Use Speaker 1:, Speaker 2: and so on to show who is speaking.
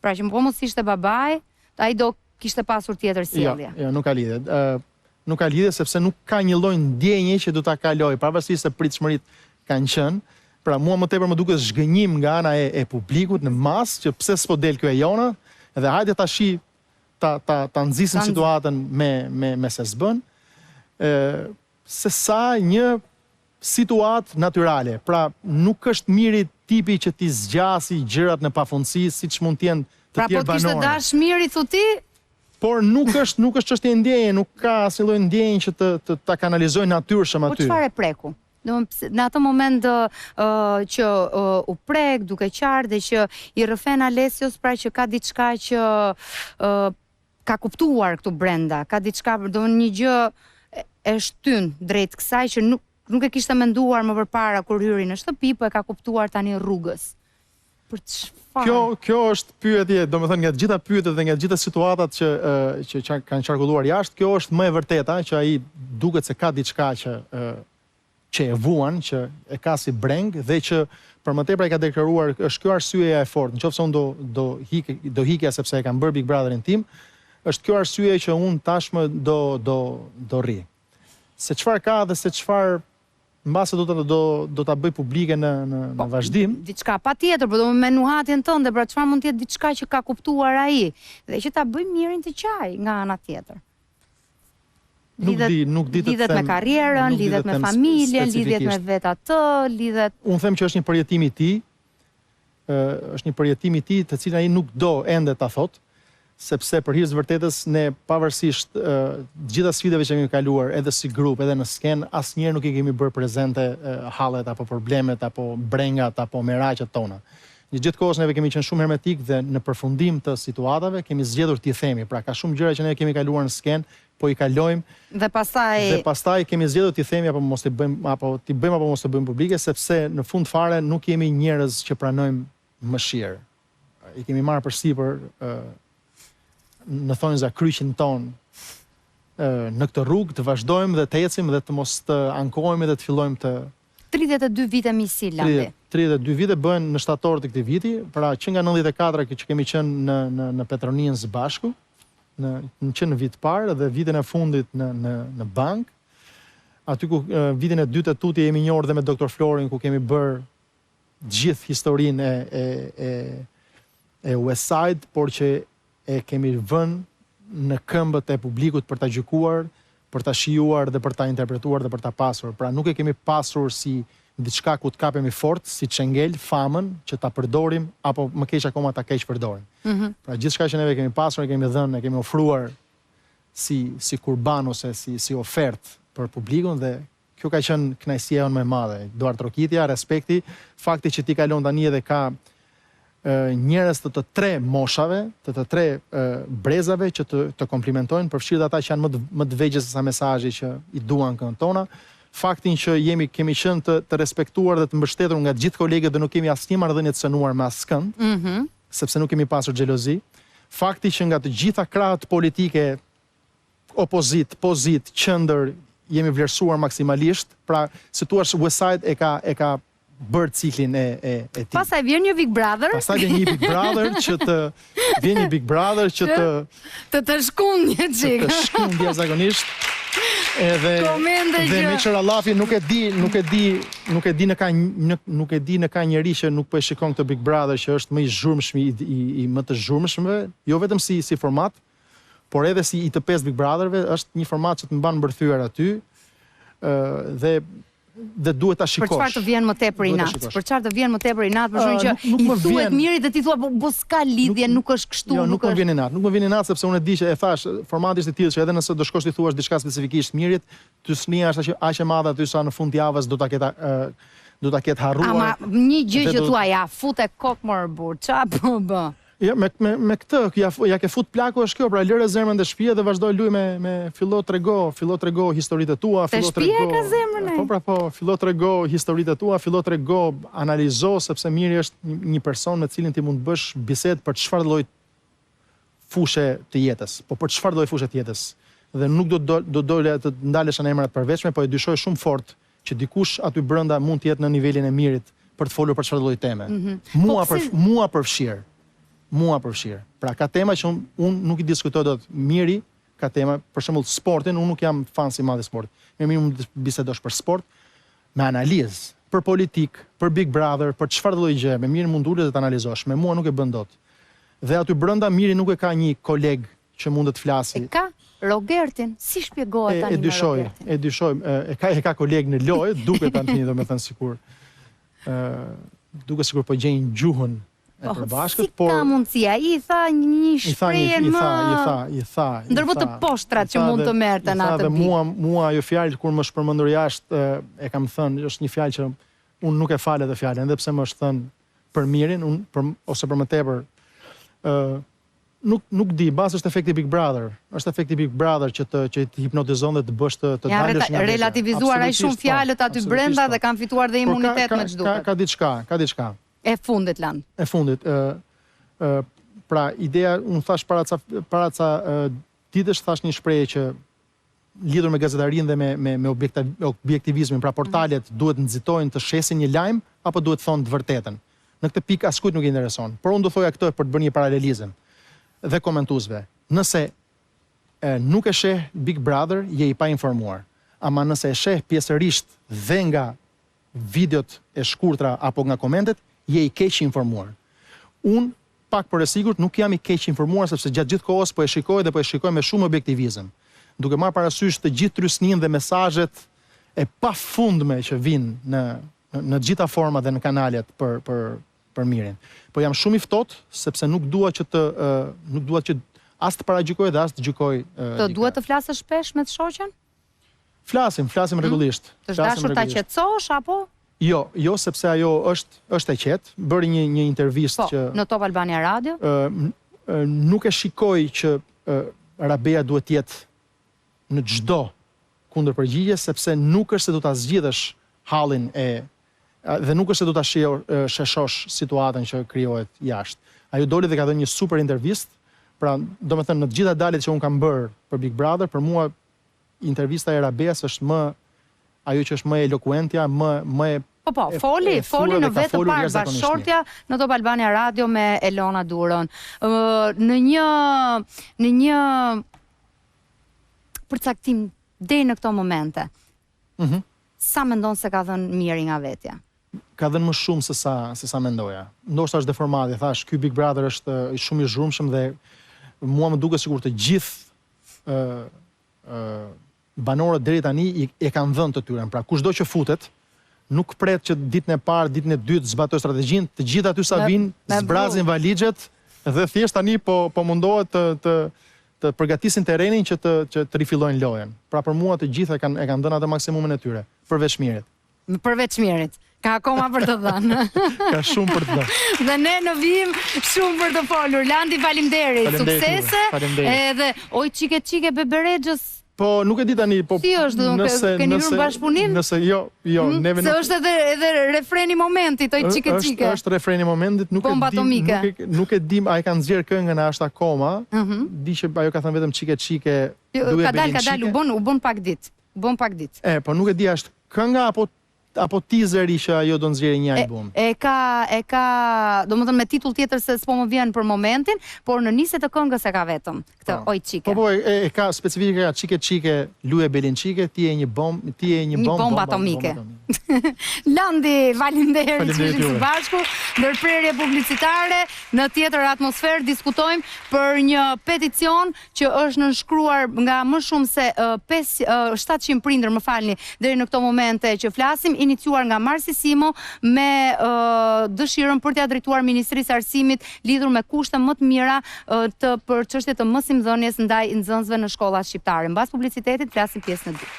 Speaker 1: Pra që mos ishte babai, ai do kishte pasur tjetër sjellje.
Speaker 2: Jo, nuk ka lidhje. Nuk ka lidhje sepse nuk ka një lloj ndjenje që do ta kaloj, pavarësisht se pritshmëritë kanë qenë. Pra mua më tepër më duket zhgënjim nga ana e publikut në masë që pse s'po del kjo e jona, edhe hajde tash ta nxisim situatën me se s'bën. Se sa një situatë natyrale. Pra nuk është miri tipi që ti zgjasi gjërat në pafundësi, siç mund të jenë të tjerë banorë.
Speaker 1: Pra po kishte dash miri thuti?
Speaker 2: Por nuk është çështje ndjenje, nuk ka asnjë lloj ndjenje që ta kanalizojë natyrshëm aty.
Speaker 1: Po çfarë e preku? Në atë moment që u prek, duke qartë dhe që i rrëfen Alesios, pra që ka diçka që ka kuptuar këtu brenda, ka diçka, do një gjë e shtyn drejt kësaj që nuk e kishte menduar më përpara kur hyri në shtëpi, po e ka kuptuar tani rrugës. Për çfarë?
Speaker 2: Kjo është pyetje, domethënë nga të gjitha pyetjet dhe nga të gjitha situatat që kanë qarkulluar jashtë, kjo është më e vërteta që ai duket se ka diçka që e vuan, që e ka si breng dhe që për më tepër ai ka deklaruar është kjo arsyeja e fortë. Nëse unë do hikja sepse e kam bërë Big Brotherin tim, është kjo arsye që unë tashmë do rri. Se çfarë ka dhe se çfarë mbase do ta bëj publike në vazhdim.
Speaker 1: Diçka patjetër, por do me nuhatjen tënde, pra çfarë mund të jetë diçka që ka kuptuar ai dhe që ta bëj mirin të qaj nga ana tjetër. Lidhet me karrierën, lidhet me familjen, lidhet me vet atë, lidhet...
Speaker 2: Unë them që është një përjetim i tij, të cilin ai nuk do ende ta thotë, sepse për hir të vërtetës ne pavarësisht gjitha sfidave që kemi kaluar edhe si grup edhe në sken, asnjëherë nuk i kemi bërë prezente hallet apo problemet apo brengat apo merakët tona. Në gjithë kohës neve kemi qenë shumë hermetik dhe në përfundim të situatave kemi zgjedhur t'i themi. Pra ka shumë gjëra që ne kemi kaluar në sken, po i kalojmë.
Speaker 1: Dhe
Speaker 2: pastaj kemi zgjedhur t'i themi apo mos t'i bëjmë apo mos t'i bëjmë publike, sepse në fund fare nuk jemi njerëz që pranojmë mëshirë. I kemi marrë përsipër në thonjza kryqin ton në këtë rrugë të vazhdojmë dhe të ecim dhe të mos të ankohemi dhe të fillojmë të
Speaker 1: 32 vite misil, Landi.
Speaker 2: 32 vite bëhen në shtator të këtij viti, pra që nga 94 që kemi qenë në Petronin së bashku, në vit parë dhe vitin e fundit në bank. Aty ku vitin e dytë të tuti jemi njohur dhe me Dr. Florin ku kemi bërë gjithë historinë e Westside, por që e kemi vënë në këmbët e publikut për ta gjykuar, për ta shijuar dhe për ta interpretuar dhe për ta pasur. Pra nuk e kemi pasur si diçka ku të kapemi fort, si çengel, famën që ta përdorim apo më keq akoma ta keq përdorim. Pra gjithçka që neve kemi pasur, e kemi dhënë, e kemi ofruar si kurban ose si ofertë për publikun dhe kjo ka qenë kënaqësia jonë më e madhe. Duar trokitja, respekti, fakti që ti kalon tani edhe ka njerëz të tre moshave, të tre brezave që të komplimentojnë, përfshirë ata që janë më të vegjël se sa mesazhi që i duan këngët tona, faktin që kemi qenë të respektuar dhe të mbështetur nga gjithë kolegët dhe nuk kemi asnjë marrëdhënie të cënuar me askënd, sepse nuk kemi pasur xhelozi, fakti që nga të gjitha krahët politike, opozit, pozit, qendër, jemi vlerësuar maksimalisht, pra si thua Westside e ka bërë ciklin e tij.
Speaker 1: Pastaj vjen një Big Brother.
Speaker 2: Pastaj vjen një Big Brother që
Speaker 1: të shkundje çik.
Speaker 2: Të shkundje zakonisht. Edhe me çrallafi nuk e di në ka njeri që nuk po e shikon këtë Big Brother që është më i zhurmshëm i më të zhurmshmëve, jo vetëm si format, por edhe si i të 5 Big Brotherve, është një format që të mban mbërthyer aty dhe duhet ta shikosh.
Speaker 1: Për çfarë të vjen më tepër i natë? Për çfarë të vjen më tepër i natë? Për shkak që i thuhet miri dhe ti thua po s'ka lidhje, nuk është kështu,
Speaker 2: nuk më vjen i natë. Nuk më vjen i natë sepse unë e di që e thash, formati është i tillë që edhe nëse do shkosh ti thuash diçka specifikisht mirit, tysnia është aq e madhe aty sa në fund javës do ta ketë harruar.
Speaker 1: Ama një gjë që thua ja fute kokë më burr, ç'a po bë?
Speaker 2: Ja, me këtë, ja ke fut plaku është kjo, pra lëre zemrën dhe shtëpia dhe vazhdoj luaj me fillo trego historitë tua, fillo trego.
Speaker 1: Shtëpia ka zemrën e.
Speaker 2: Po, fillo trego historitë tua, fillo trego, analizo sepse miri është një person me cilin ti mund të bësh bisedë për çfarë lloj fushë të jetës, po për çfarë lloj fushë të jetës. Dhe nuk do dole të ndalesh në emra të përveçme, po e dyshoj shumë fort që dikush aty brenda mund të jetë në nivelin e mirit për të folur për çfarë lloj teme. Mua përfshir. mua përfshirë. Pra ka tema që unë nuk i diskutoj dot. Miri ka tema, për shembull sportin, unë nuk jam fan si madh i sportit. Më mirë më bisedosh për sport me analizë, për politik, për Big Brother, për çfarë lloj gjë, më mirë mund ulet të analizosh. Me mua nuk e bën dot. Dhe aty brenda Miri nuk e ka një koleg që mund të flasë.
Speaker 1: E ka Rogertin, si shpjegohet tani me Rogertin?
Speaker 2: E dyshoj, e ka koleg në lojë, duket tani domethënë sikur duket sikur po gjejnë gjuhën e përbashkët,
Speaker 1: si ka mundësia? I tha një shprehje më...
Speaker 2: I tha.
Speaker 1: Ndërmjet të poshtrat që mund të merrten atë
Speaker 2: pikë. Mua ajo fjalë kur më shpërmendur jashtë e kam thënë, është një fjalë që unë nuk e fal atë fjalën, edhe pse më është thënë për mirin, ose për më tepër nuk di, bazë është efekti Big Brother. Është efekti Big Brother që të hipnotizon dhe të bësh të dalësh nga
Speaker 1: relativizuar ai shumë fjalët aty brenda dhe kanë fituar dhe imunitet me ç'duket.
Speaker 2: Ka diçka.
Speaker 1: E fundit lan.
Speaker 2: E fundit. Pra ideja, unë thash para ca ditësh thash një shprehje që lidhur me gazetarinë dhe me objektivizmin, pra portalet duhet nxitojnë të shesin një lajm apo duhet thonë të vërtetën. Në këtë pikë askujt nuk i intereson. Por unë do thoja këtë për të bërë një paralelizëm dhe komentuesve. Nëse nuk e sheh Big Brother, je i pa informuar. Ama nëse e sheh pjesërisht dhe nga videot e shkurtra apo nga komentet, je i keq informuar. Unë pak për e sigurt nuk jam i keq informuar sepse gjatë gjithë kohës po e shikoj dhe po e shikoj me shumë objektivizëm. Duke marrë parasysh të gjithë trysninë dhe mesazhet e pafundme që vinë në gjitha format dhe në kanalet për mirin. Po jam shumë i ftohtë sepse nuk dua që as të paragjykoj dhe as të gjykoj.
Speaker 1: Të duhet të flasësh shpesh me të shoqen?
Speaker 2: Flasim rregullisht.
Speaker 1: Të dashur ta qetësosh apo?
Speaker 2: Jo, sepse ajo është e qetë. Bëri një intervistë që
Speaker 1: në Top Albania Radio.
Speaker 2: Nuk e shikoj që Rabea duhet të jetë në çdo kundërpërgjigje sepse nuk është se do ta zgjidhësh hallin dhe nuk është se do ta sheshosh situatën që krijohet jashtë. Ajo doli dhe ka dhënë një super intervistë. Pra, domethënë në të gjitha daljet që un kam bërë për Big Brother, për mua intervista e Rabeas është ajo që është më elokuentja, më e
Speaker 1: foli në vetë të parë bashkëshortja në Top Albania Radio me Elona Duron. Në një përcaktim deri në këto momente. Sa mendon se ka dhënë miri nga vetja?
Speaker 2: Ka dhënë më shumë se sa mendoja. Ndoshta është deformati, thash, ky Big Brother është shumë i zhurmshëm dhe mua më duket sikur të gjithë banorët deri tani e kanë dhënë të tyren. Pra kushdo që futet, nuk pret që ditën e parë, ditën e dytë zbatoj strategjinë, të gjithë aty sa vinë, zbrazin valixhet dhe thjesht tani po mundohet të përgatisin terrenin që të rifillojnë lojën. Pra për mua të gjithë e kanë dhënë atë maksimumin e tyre, përveç mirit.
Speaker 1: Përveç mirit. Ka akoma për të dhënë.
Speaker 2: Ka shumë për të dhënë.
Speaker 1: Dhe ne në vim shumë për të folur. Landi, faleminderit. Suksese. Edhe oj çike Beberexhës.
Speaker 2: Po nuk e di tani, po
Speaker 1: si është, keni hyrë në bashkëpunim?
Speaker 2: Nëse jo, neve
Speaker 1: se është edhe refreni momentit, oj çike.
Speaker 2: Është refreni momentit, nuk e di, ai kanë nxjerr këngën ashtu akoma. Di që ajo ka thënë vetëm çike.
Speaker 1: Ka dal, u bën pak ditë.
Speaker 2: Po nuk e di është kënga apo teaseri që ajo do nxjerrë një album.
Speaker 1: E ka, domethënë me titull tjetër se s'po më vjen për momentin, por në nisje të këngës e ka vetëm këtë oj çike.
Speaker 2: Po e ka specifike çike, luje belin çike, ti je një bombë
Speaker 1: atomike. Landi, faleminderit që ishim së bashku. Ndërprerje publicitare, në tjetër atmosferë diskutojmë për një peticion që është nënshkruar nga më shumë se 700 prindër, më falni, deri në këto momente që flasim, iniciuar nga Marsi Simo me dëshirën për t'ia drejtuar Ministrisë Arsimit lidhur me kushte më të mira për çështje të mësimdhënies ndaj nxënësve në shkollat shqiptare. Mbas publicitetit flasim pjesën e dytë.